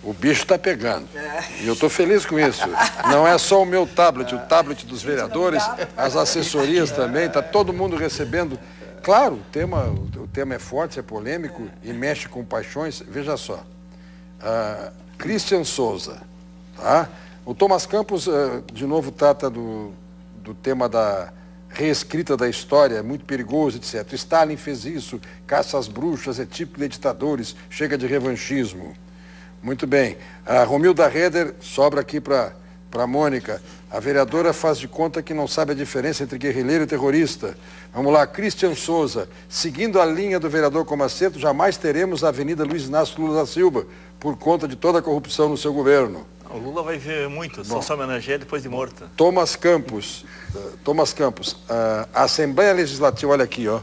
O bicho está pegando. E eu estou feliz com isso. Não é só o meu tablet, o tablet dos vereadores, as assessorias também, está todo mundo recebendo. Claro, o tema é forte, é polêmico e mexe com paixões. Veja só. Christian Souza, tá? O Thomas Campos, de novo, trata do tema da reescrita da história, é muito perigoso, etc. Stalin fez isso, caça às bruxas, é típico de ditadores, chega de revanchismo. Muito bem. A Romilda Reder, sobra aqui para a Mônica. A vereadora faz de conta que não sabe a diferença entre guerrilheiro e terrorista. Vamos lá, Christian Souza. Seguindo a linha do vereador Comaceto, jamais teremos a Avenida Luiz Inácio Lula da Silva, por conta de toda a corrupção no seu governo. O Lula vai ver muito, só se homenageia depois de morta. Thomas Campos, a Assembleia Legislativa, olha aqui, ó,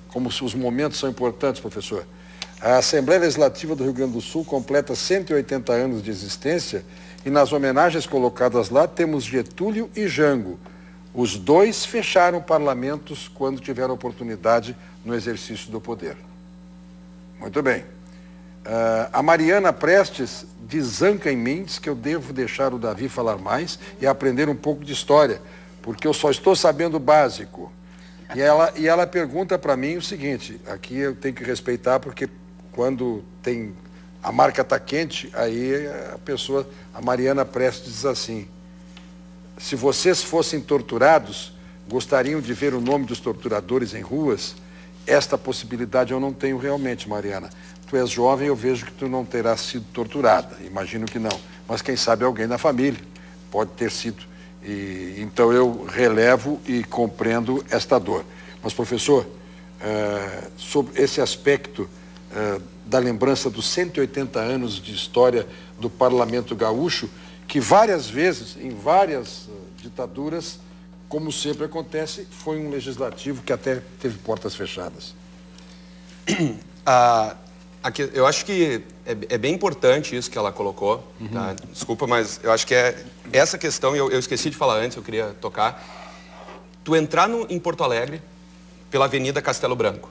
como os momentos são importantes, professor. A Assembleia Legislativa do Rio Grande do Sul completa 180 anos de existência e nas homenagens colocadas lá temos Getúlio e Jango. Os dois fecharam parlamentos quando tiveram oportunidade no exercício do poder. Muito bem. A Mariana Prestes desanca em mim, diz que eu devo deixar o Davi falar mais e aprender um pouco de história, porque eu só estou sabendo o básico. E ela pergunta para mim o seguinte, aqui eu tenho que respeitar, porque quando a marca está quente, aí a Mariana Prestes diz assim, se vocês fossem torturados, gostariam de ver o nome dos torturadores em ruas? Esta possibilidade eu não tenho realmente, Mariana. Tu és jovem, eu vejo que tu não terás sido torturada, imagino que não. Mas quem sabe alguém da família pode ter sido. Então eu relevo e compreendo esta dor. Mas, professor, sobre esse aspecto da lembrança dos 180 anos de história do Parlamento Gaúcho, que várias vezes, em várias ditaduras, como sempre acontece, foi um legislativo que até teve portas fechadas. Eu acho que é bem importante isso que ela colocou, tá? Desculpa, mas eu acho que é essa questão, eu esqueci de falar antes, eu queria tocar. Tu entrar em Porto Alegre pela Avenida Castelo Branco.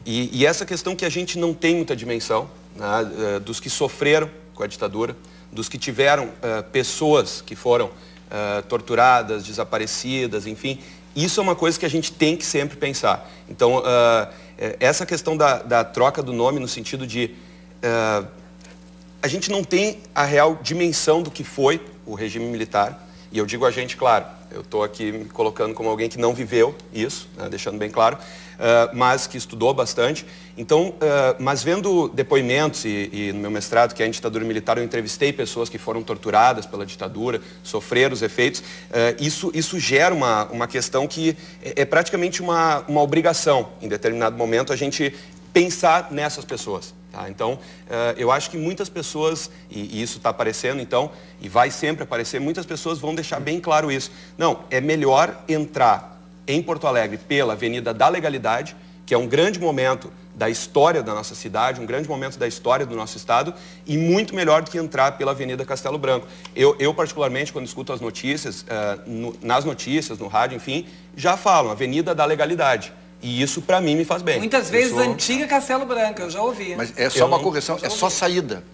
E essa questão que a gente não tem muita dimensão, né, dos que sofreram com a ditadura, dos que tiveram pessoas que foram torturadas, desaparecidas, enfim. Isso é uma coisa que a gente tem que sempre pensar. Então, essa questão da troca do nome no sentido de... a gente não tem a real dimensão do que foi o regime militar. E eu digo a gente, claro, eu estou aqui me colocando como alguém que não viveu isso, né, deixando bem claro, mas que estudou bastante. Então, mas vendo depoimentos e no meu mestrado, que é em ditadura militar, eu entrevistei pessoas que foram torturadas pela ditadura, sofreram os efeitos. Isso gera uma questão que é praticamente uma obrigação, em determinado momento, a gente pensar nessas pessoas. Tá? Então, eu acho que muitas pessoas, e isso está aparecendo, então, e vai sempre aparecer, muitas pessoas vão deixar bem claro isso. Não, é melhor entrar em Porto Alegre pela Avenida da Legalidade, que é um grande momento da história da nossa cidade, um grande momento da história do nosso estado, e muito melhor do que entrar pela Avenida Castelo Branco. Eu particularmente, quando escuto as notícias, nas notícias, no rádio, enfim, já falam Avenida da Legalidade. E isso, para mim, me faz bem. Muitas vezes, antiga Castelo Branco, eu já ouvi. Mas é só uma correção, é só saída.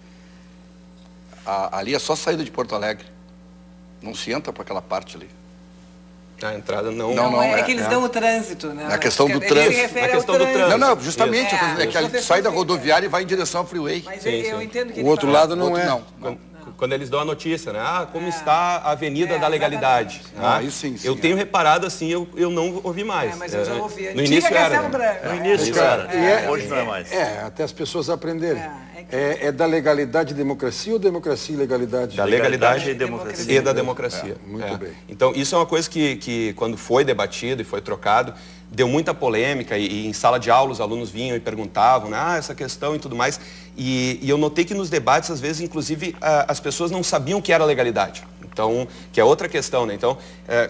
Ali é só saída de Porto Alegre. Não se entra para aquela parte ali. A entrada não... Não, é que eles dão o trânsito, né? A questão do trânsito. A questão do trânsito. Não, justamente. É que a sai da rodoviária e vai em direção ao freeway. Mas eu entendo que o outro lado não é. Quando eles dão a notícia, né? Como está a Avenida da Legalidade. Sim, eu tenho reparado assim, eu não ouvi mais. Mas eu já ouvi. No início era. No início era. Hoje não é mais. Até as pessoas aprenderem. É da legalidade e democracia ou democracia e legalidade? Da legalidade e democracia. E da democracia. Muito bem. Então, isso é uma coisa que quando foi debatido e foi trocado, deu muita polêmica e em sala de aula os alunos vinham e perguntavam, né, essa questão e tudo mais. E eu notei que nos debates, às vezes, inclusive, as pessoas não sabiam o que era legalidade. Então, que é outra questão, né? Então,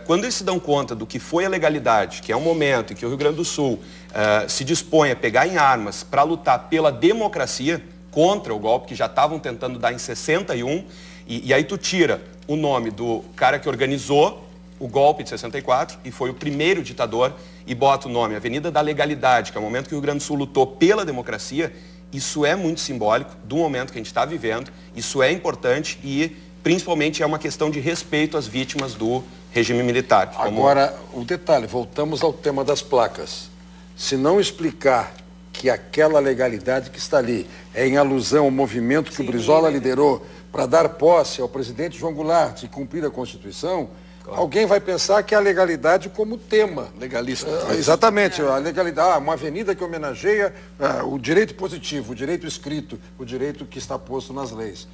quando eles se dão conta do que foi a legalidade, que é um momento em que o Rio Grande do Sul se dispõe a pegar em armas para lutar pela democracia, contra o golpe que já estavam tentando dar em 61, e aí tu tira o nome do cara que organizou o golpe de 64 e foi o primeiro ditador e bota o nome Avenida da Legalidade, que é o momento que o Rio Grande do Sul lutou pela democracia, isso é muito simbólico do momento que a gente está vivendo, isso é importante e, principalmente, é uma questão de respeito às vítimas do regime militar. Agora, o detalhe, voltamos ao tema das placas. Se não explicar que aquela legalidade que está ali é em alusão ao movimento que o Brizola liderou para dar posse ao presidente João Goulart e cumprir a Constituição, alguém vai pensar que é a legalidade como tema. Legalista. Exatamente, a legalidade, uma avenida que homenageia o direito positivo, o direito escrito, o direito que está posto nas leis.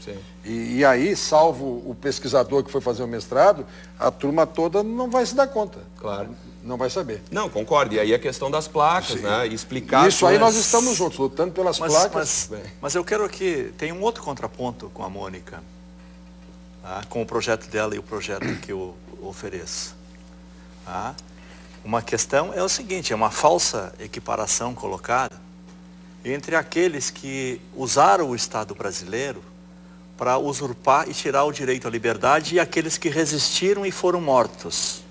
E aí, salvo o pesquisador que foi fazer o mestrado, a turma toda não vai se dar conta. Claro. Não vai saber. Não, concordo. E aí a questão das placas, né? Explicar... Isso aí nós estamos juntos, lutando pelas placas. Mas eu quero aqui, tem um outro contraponto com a Mônica, tá? Com o projeto dela e o projeto que eu ofereço. Tá? Uma questão é o seguinte, é uma falsa equiparação colocada entre aqueles que usaram o Estado brasileiro para usurpar e tirar o direito à liberdade e aqueles que resistiram e foram mortos.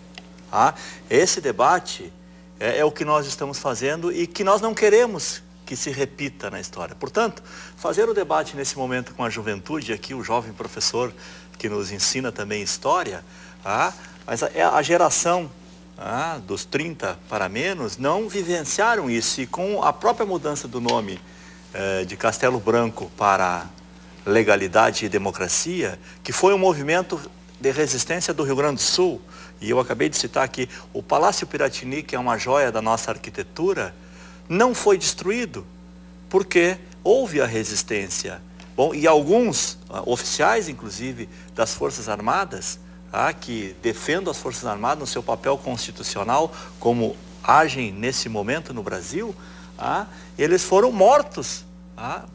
Esse debate é o que nós estamos fazendo e que nós não queremos que se repita na história. Portanto, fazer o debate nesse momento com a juventude, aqui o jovem professor que nos ensina também história, mas a geração dos 30 para menos não vivenciaram isso. E com a própria mudança do nome de Castelo Branco para Legalidade e Democracia, que foi um movimento de resistência do Rio Grande do Sul, e eu acabei de citar aqui, o Palácio Piratini, que é uma joia da nossa arquitetura, não foi destruído, porque houve a resistência. Bom, e alguns oficiais, inclusive, das Forças Armadas, que defendem as Forças Armadas no seu papel constitucional, como agem nesse momento no Brasil, eles foram mortos.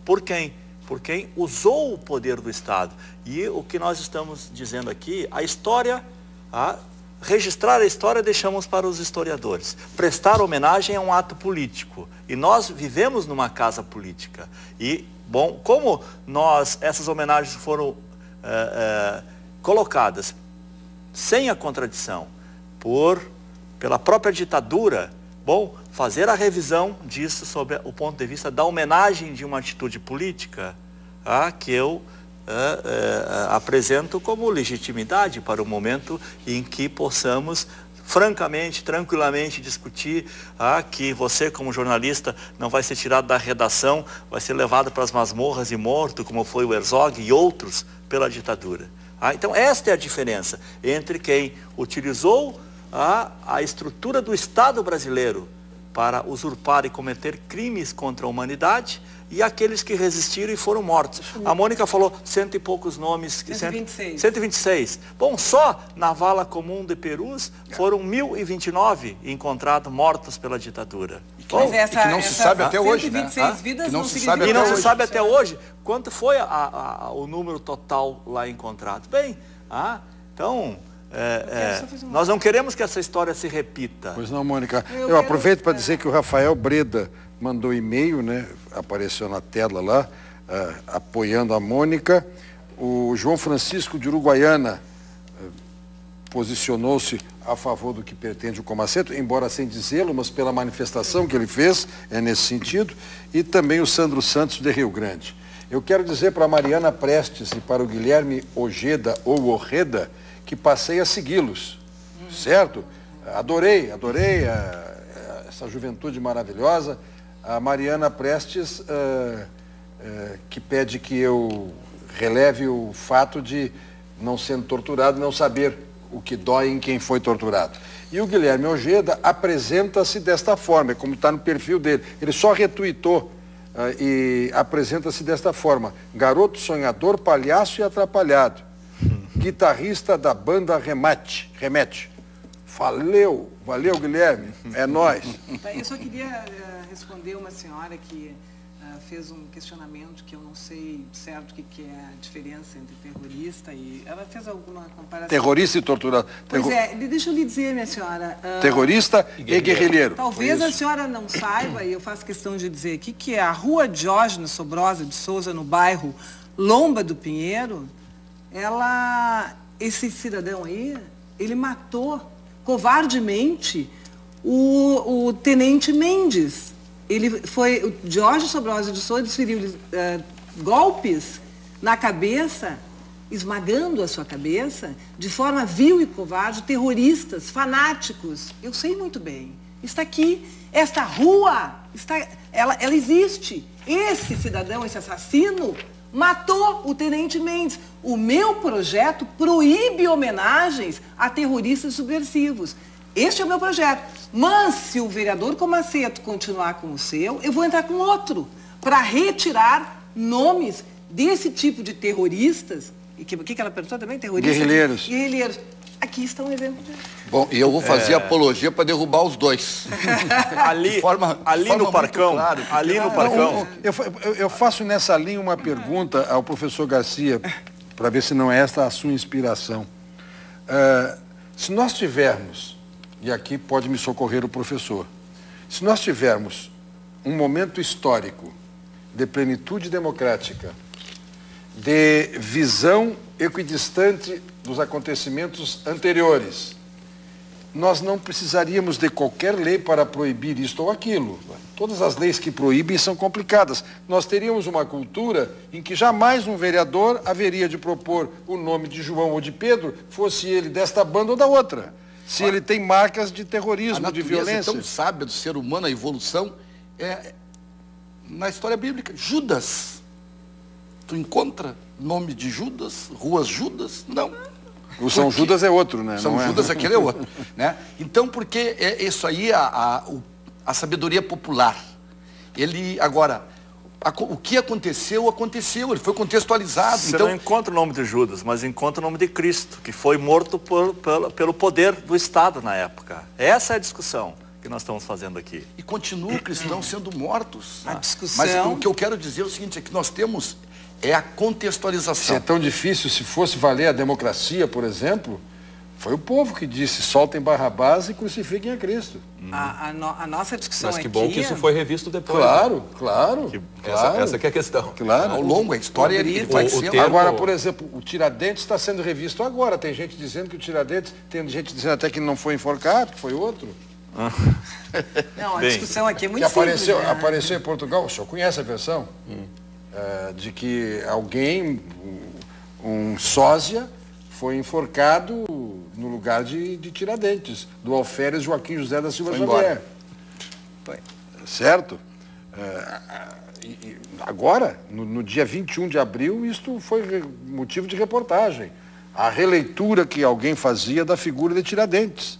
Por quem? Por quem usou o poder do Estado. E o que nós estamos dizendo aqui, a história... registrar a história deixamos para os historiadores. Prestar homenagem é um ato político. E nós vivemos numa casa política. E, bom, como essas homenagens foram colocadas sem a contradição, pela própria ditadura, bom, fazer a revisão disso sob o ponto de vista da homenagem de uma atitude política, que eu apresento como legitimidade para o momento em que possamos francamente, tranquilamente discutir que você como jornalista não vai ser tirado da redação, vai ser levado para as masmorras e morto, como foi o Herzog e outros pela ditadura. Então esta é a diferença entre quem utilizou a estrutura do Estado brasileiro para usurpar e cometer crimes contra a humanidade e aqueles que resistiram e foram mortos. A Mônica falou 100 e poucos nomes. 126. 126. Bom, só na vala comum de Perus foram 1.029 encontrados mortos pela ditadura. Mas e que não se sabe até hoje, né? 126 vidas Que não não se significa... sabe E não até se hoje. sabe até hoje quanto foi o número total lá encontrado. Bem, então... nós não queremos que essa história se repita. Pois não, Mônica. Eu aproveito para dizer que o Rafael Breda mandou e-mail, né? Apareceu na tela lá, apoiando a Mônica. O João Francisco de Uruguaiana posicionou-se a favor do que pretende o Comaceto, embora sem dizê-lo, mas pela manifestação que ele fez, é nesse sentido. E também o Sandro Santos de Rio Grande. Eu quero dizer para a Mariana Prestes e para o Guilherme Ojeda ou Orreda que passei a segui-los, certo? Adorei essa juventude maravilhosa. A Mariana Prestes, que pede que eu releve o fato de, não sendo torturado, não saber o que dói em quem foi torturado. E o Guilherme Ojeda apresenta-se desta forma, como está no perfil dele. Ele só retuitou e apresenta-se desta forma: garoto sonhador, palhaço e atrapalhado. Guitarrista da banda Remete. Valeu, Guilherme, é nóis. Eu só queria responder uma senhora que fez um questionamento que eu não sei certo o que é a diferença entre terrorista e... Ela fez alguma comparação. Terrorista e torturador. Pois deixa eu lhe dizer, minha senhora... terrorista e guerrilheiro. Talvez a senhora não saiba, e eu faço questão de dizer aqui, que a rua Diógenes Sobrosa de Souza, no bairro Lomba do Pinheiro, esse cidadão aí, ele matou covardemente o tenente Mendes, O Jorge Sobrosio de Souza desferiu golpes na cabeça, esmagando a sua cabeça, de forma vil e covarde, terroristas, fanáticos. Eu sei muito bem. Está aqui, esta rua, ela existe. Esse cidadão, esse assassino, matou o Tenente Mendes. O meu projeto proíbe homenagens a terroristas subversivos. Este é o meu projeto. Mas, se o vereador Comaceto continuar com o seu, eu vou entrar com outro, para retirar nomes desse tipo de terroristas. E o que ela perguntou também? Terroristas? Guerrilheiros. Guerrilheiros. Aqui está um exemplo disso. Bom, e eu vou fazer apologia para derrubar os dois. Ali no Parcão, Eu faço nessa linha uma pergunta ao professor Garcia, para ver se não é esta a sua inspiração. Se nós tivermos, e aqui pode me socorrer o professor, se nós tivermos um momento histórico de plenitude democrática, de visão equidistante dos acontecimentos anteriores, nós não precisaríamos de qualquer lei para proibir isto ou aquilo. Todas as leis que proíbem são complicadas. Nós teríamos uma cultura em que jamais um vereador haveria de propor o nome de João ou de Pedro, fosse ele desta banda ou da outra. Se ele tem marcas de terrorismo, de violência. É tão sábia do ser humano, a evolução, na história bíblica. Judas. Tu encontra nome de Judas, ruas Judas? Não. O São Judas é outro, né? São Judas, aquele é outro. Né? Então, porque isso aí, a sabedoria popular. Agora, o que aconteceu, ele foi contextualizado. Você então, não encontra o nome de Judas, mas encontra o nome de Cristo, que foi morto pelo poder do Estado na época. Essa é a discussão que nós estamos fazendo aqui. E continuam cristãos sendo mortos. A discussão... Mas o que eu quero dizer é o seguinte, é que nós temos a contextualização. Se é tão difícil, se fosse valer a democracia, por exemplo, foi o povo que disse, soltem Barrabás e crucifiquem a Cristo. A nossa discussão Mas que aqui... bom que isso foi revisto depois. Claro, claro. Essa que é a questão. Claro. Ao longo, a história ele vai sendo... termo- Agora, por exemplo, o Tiradentes está sendo revisto agora. Tem gente dizendo que o Tiradentes, tem gente dizendo até que ele não foi enforcado, que foi outro. Não, a Bem, discussão aqui é muito Que apareceu, simples, né? apareceu em Portugal, o senhor conhece a versão? De que alguém, um sósia, foi enforcado no lugar de Tiradentes, do alferes Joaquim José da Silva Foi embora. Xavier. Certo? Agora, no dia 21 de abril, isto foi motivo de reportagem. A releitura que alguém fazia da figura de Tiradentes.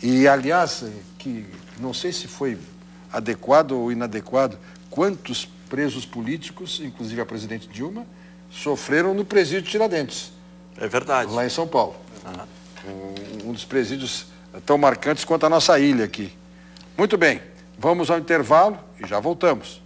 E, aliás, que não sei se foi adequado ou inadequado, quantos presos políticos, inclusive a presidente Dilma, sofreram no presídio de Tiradentes, É verdade. lá em São Paulo. Um dos presídios tão marcantes quanto a nossa ilha aqui. Muito bem, vamos ao intervalo e já voltamos.